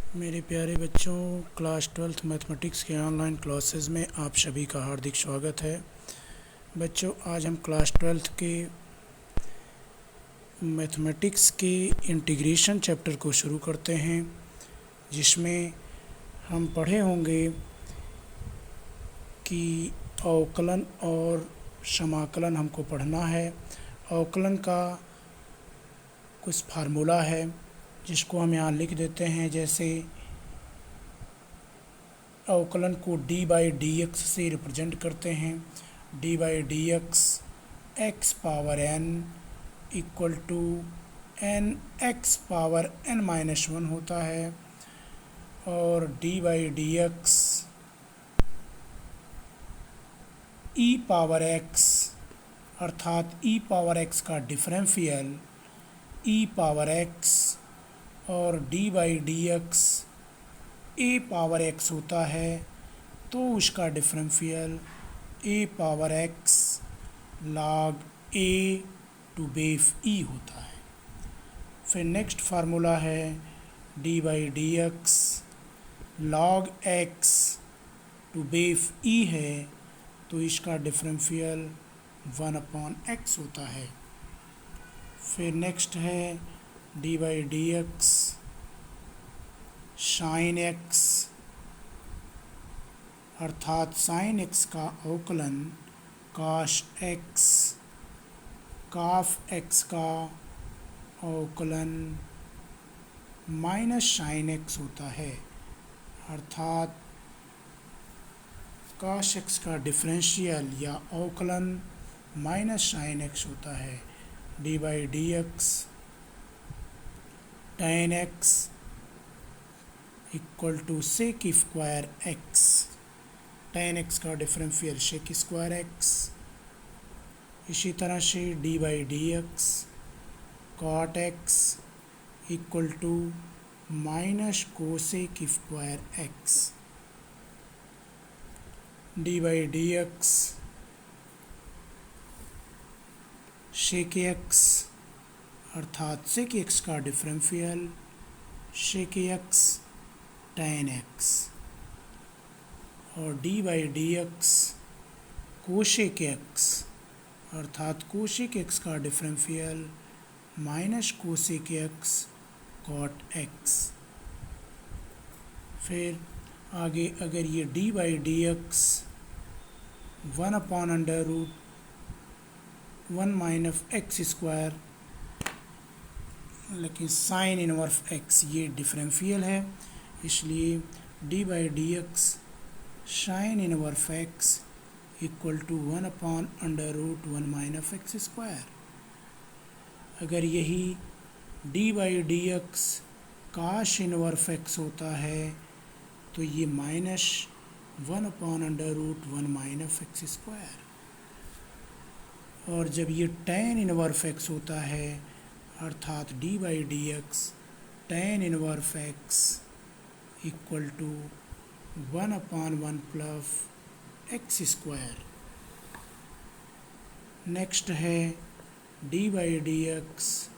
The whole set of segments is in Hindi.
मेरे प्यारे बच्चों, क्लास 12th मैथमेटिक्स के ऑनलाइन क्लासेस में आप सभी का हार्दिक स्वागत है। बच्चों, आज हम क्लास 12th के मैथमेटिक्स के इंटीग्रेशन चैप्टर को शुरू करते हैं, जिसमें हम पढ़े होंगे कि अवकलन और समाकलन हमको पढ़ना है। अवकलन का कुछ फार्मूला है जिसको हम यहाँ लिख देते हैं। जैसे अवकलन को डी बाई डी एक्स से रिप्रेजेंट करते हैं। D by d x x power n equal to n x power n minus one होता है। और d by d x e power x अर्थात ई पावर एक्स का डिफरेंशियल ई पावर एक्स और d by d x a power x होता है, तो उसका differential a power x log a to base e होता है। फिर नेक्स्ट फार्मूला है d by d x log x to base e है, तो इसका डिफरेंशियल 1/x होता है। फिर नेक्स्ट है d by d x sign x अर्थात साइन एक्स का अवकलन काश एक्स काफ एक्स का अवकलन माइनस साइन एक्स होता है, अर्थात काश एक्स का डिफरेंशियल या अवकलन माइनस साइन एक्स होता है। D by d x tan x equal to sec square x. Tan x का डिफरेंशियल सेक स्क्वायर एक्स। इसी तरह से d by d x cot x equal to minus cosec square x. D by d x sec x अर्थात सेक एक्स का differential sec x tan x. और d by d x cosec x अर्थात कोसेक एक्स का differential minus cosec x cot x. फिर आगे अगर ये d by d x 1/√1 minus x square, लेकिन साइन इनवर्स एक्स ये डिफरेंशियल है, इसलिए d by d x sine inverse x equal to 1/√1 minus x square. अगर यही d by d x cos inverse x होता है, तो ये माइनस 1/√1 माइनस एक्स स्क्वायर। और जब ये टेन इनवर्स एक्स होता है, अर्थात d by d x tan inverse x equal to 1/1 plus x square. Next है d by d x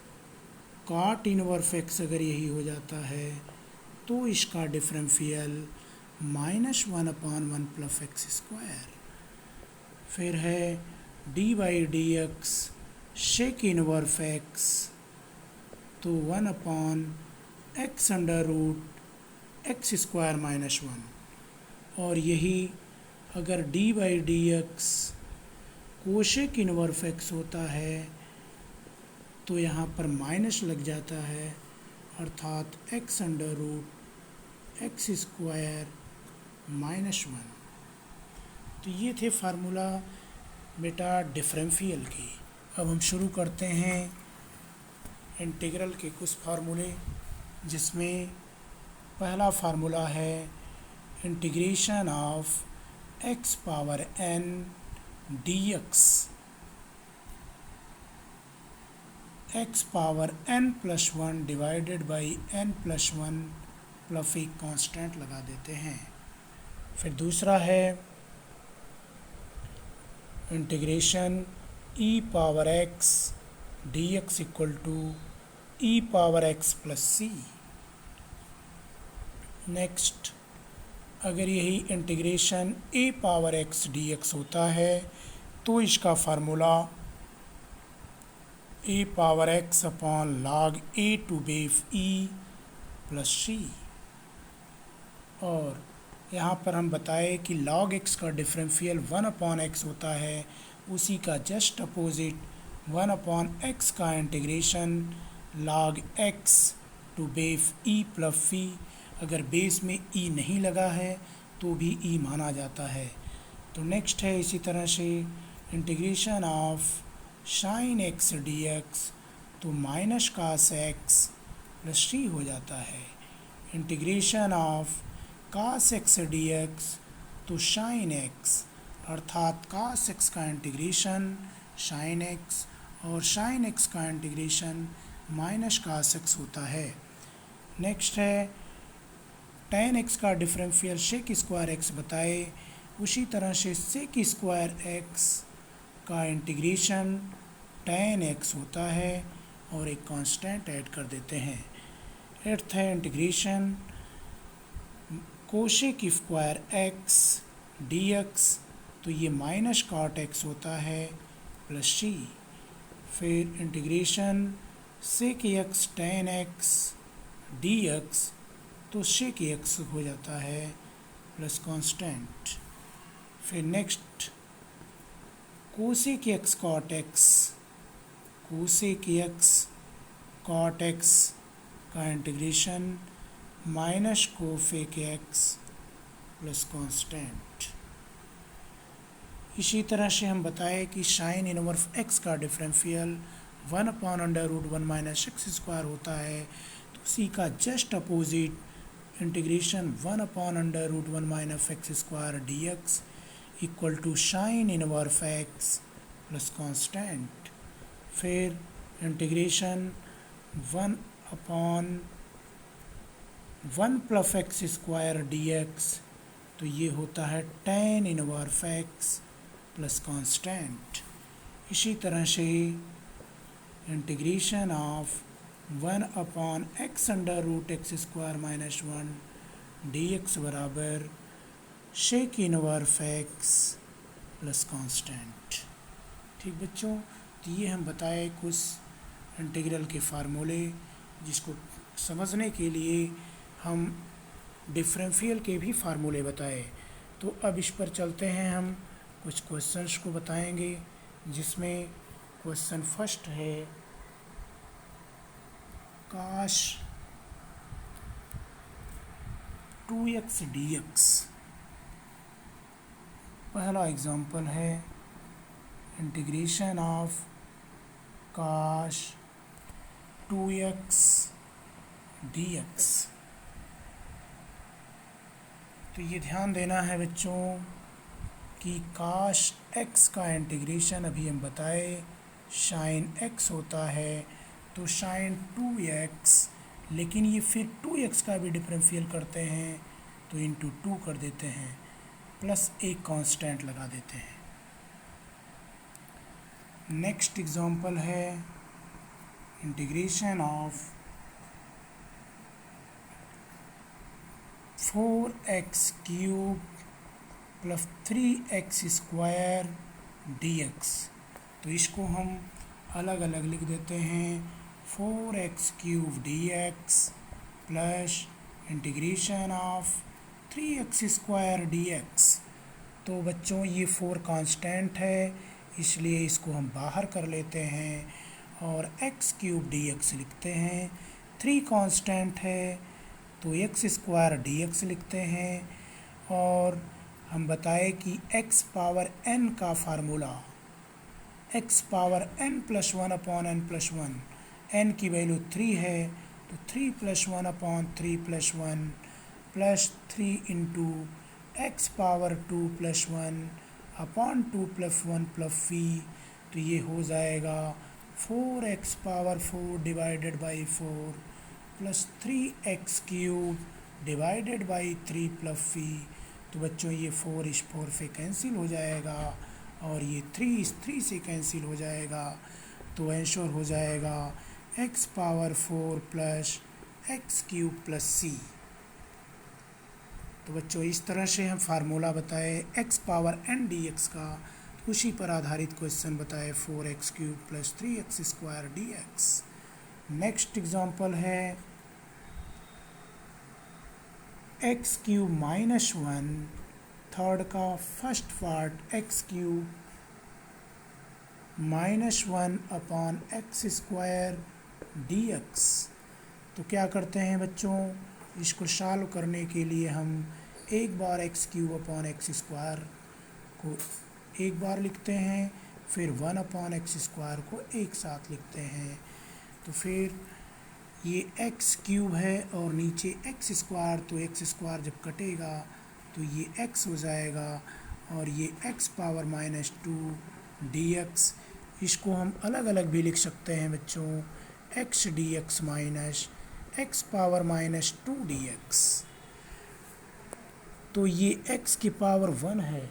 cot inverse x. अगर यही हो जाता है तो इसका differential minus 1/1 plus x square. फिर है d by d x sec inverse x, तो 1/x under root x square minus 1। और यही अगर d by d x cosec inverse x होता है, तो यहाँ पर माइनस लग जाता है, अर्थात x under root x square minus 1। तो ये थे फार्मूला बेटा डिफरेंशियल की। अब हम शुरू करते हैं इंटीग्रल के कुछ फार्मूले, जिसमें पहला फार्मूला है integration of x power n d x. X power n plus 1 divided by n plus 1 plus एक कांस्टेंट लगा देते हैं। फिर दूसरा है integration e power x d x equal to e power x plus c. Next, अगर यही integration a power x d x होता है तो इसका formula a power x upon log a to base e plus c. और यहाँ पर हम बताए कि log x का डिफरेंशियल 1 अपॉन एक्स होता है, उसी का जस्ट अपोजिट 1 अपॉन एक्स का integration log x to base e plus c. अगर बेस में e नहीं लगा है तो भी e माना जाता है। तो नेक्स्ट है इसी तरह से integration of sine x d x, तो minus cos x plus c हो जाता है। Integration of cos x d x, तो साइन एक्स अर्थात कास एक्स का इंटीग्रेशन साइन एक्स और साइन एक्स का इंटीग्रेशन माइनस कास एक्स होता है। नेक्स्ट है टेन एक्स का डिफरेंशियल सेक स्क्वायर एक्स बताए, उसी तरह से सेक स्क्वायर एक्स का इंटीग्रेशन टेन एक्स होता है और एक कांस्टेंट ऐड कर देते हैं। एट्थ है integration cosec square x d x, तो ये माइनस कॉट एक्स होता है प्लस सी। फिर integration sec x tan x d x, तो सेक एक्स हो जाता है प्लस कांस्टेंट। फिर next cosec x cot x, cosec x cot x का integration minus cosec x plus constant. इसी तरह से हम बताएं कि साइन इनवर्स एक्स का differential 1 upon under root 1 minus x square होता है, तो उसी का just opposite integration 1 upon under root 1 minus x square d x equal to sine inverse x plus constant. फिर integration 1 upon 1 plus x square d x, तो ये होता है tan inverse x plus constant. इसी तरह से integration of 1 upon x under root x square minus 1 d x बराबर sec inverse x plus constant. ठीक बच्चों, तो ये हम बताए कुछ इंटीग्रल के फार्मूले, जिसको समझने के लिए हम डिफरेंशियल के भी फार्मूले बताए। तो अब इस पर चलते हैं, हम कुछ क्वेश्चंस को बताएंगे, जिसमें क्वेश्चन फर्स्ट है काश 2x dx। पहला एग्जांपल है इंटीग्रेशन ऑफ काश 2x dx। तो ये ध्यान देना है बच्चों कि काश x का इंटीग्रेशन अभी हम बताए साइन x होता है, तो साइन 2x, लेकिन ये फिर 2x का भी डिफरेंशियल करते हैं तो इंटू 2 कर देते हैं, प्लस एक कांस्टेंट लगा देते हैं। नेक्स्ट एग्जांपल है integration of 4x cube plus 3x square dx। तो इसको हम अलग अलग लिख देते हैं, 4x cube dx plus integration of 3x square dx। तो बच्चों ये 4 कांस्टेंट है, इसलिए इसको हम बाहर कर लेते हैं और x क्यूब dx लिखते हैं। 3 कांस्टेंट है तो x स्क्वायर dx लिखते हैं। और हम बताए कि x पावर n का formula x power n plus 1 upon n plus 1, n की वैल्यू 3 है तो 3 plus 1 upon 3 plus 1 plus 3 into x power 2 plus 1 upon 2 plus 1 plus v। तो ये हो जाएगा 4x power 4 divided by 4 plus 3x cube divided by 3 plus v। तो बच्चों ये 4 इस 4 से कैंसिल हो जाएगा और ये 3 इस 3 से कैंसिल हो जाएगा, तो आंसर हो जाएगा x power 4 plus x cube plus c। तो बच्चों इस तरह से हम फार्मूला बताए x पावर n dx का, उसी पर आधारित क्वेश्चन बताए 4x³ + 3x² dx। Next example है x³ - 1 थर्ड का first part x³ - 1/x² dx। तो क्या करते हैं बच्चों, इसको सॉल्व करने के लिए हम एक बार x³ को एक बार लिखते हैं, फिर 1/x² को एक साथ लिखते हैं। तो फिर ये x³ है और नीचे x², तो x² जब कटेगा तो ये x हो जाएगा और ये x पावर -2 dx। इसको हम अलग अलग भी लिख सकते हैं बच्चों, x dx minus x power -2 dx। तो ये x की पावर 1 है,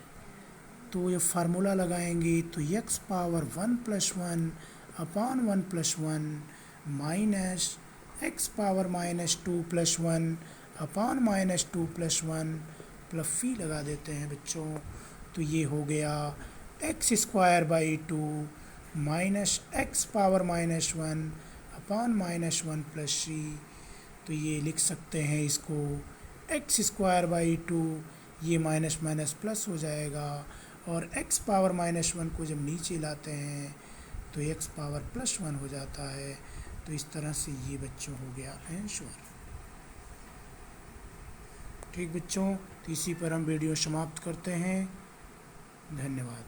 तो ये फार्मूला लगाएंगे तो x power 1 + 1/1 + 1 minus x power -2 + 1/-2 + 1 plus फी लगा देते हैं बच्चों। तो ये हो गया x²/2 माइनस x पावर -1/-1 + 3। तो ये लिख सकते हैं इसको x²/2, ये माइनस माइनस प्लस हो जाएगा, और x पावर -1 को जब नीचे लाते हैं तो x पावर +1 हो जाता है। तो इस तरह से ये बच्चों हो गया आंसर। ठीक बच्चों, तो इसी पर हम वीडियो समाप्त करते हैं। धन्यवाद।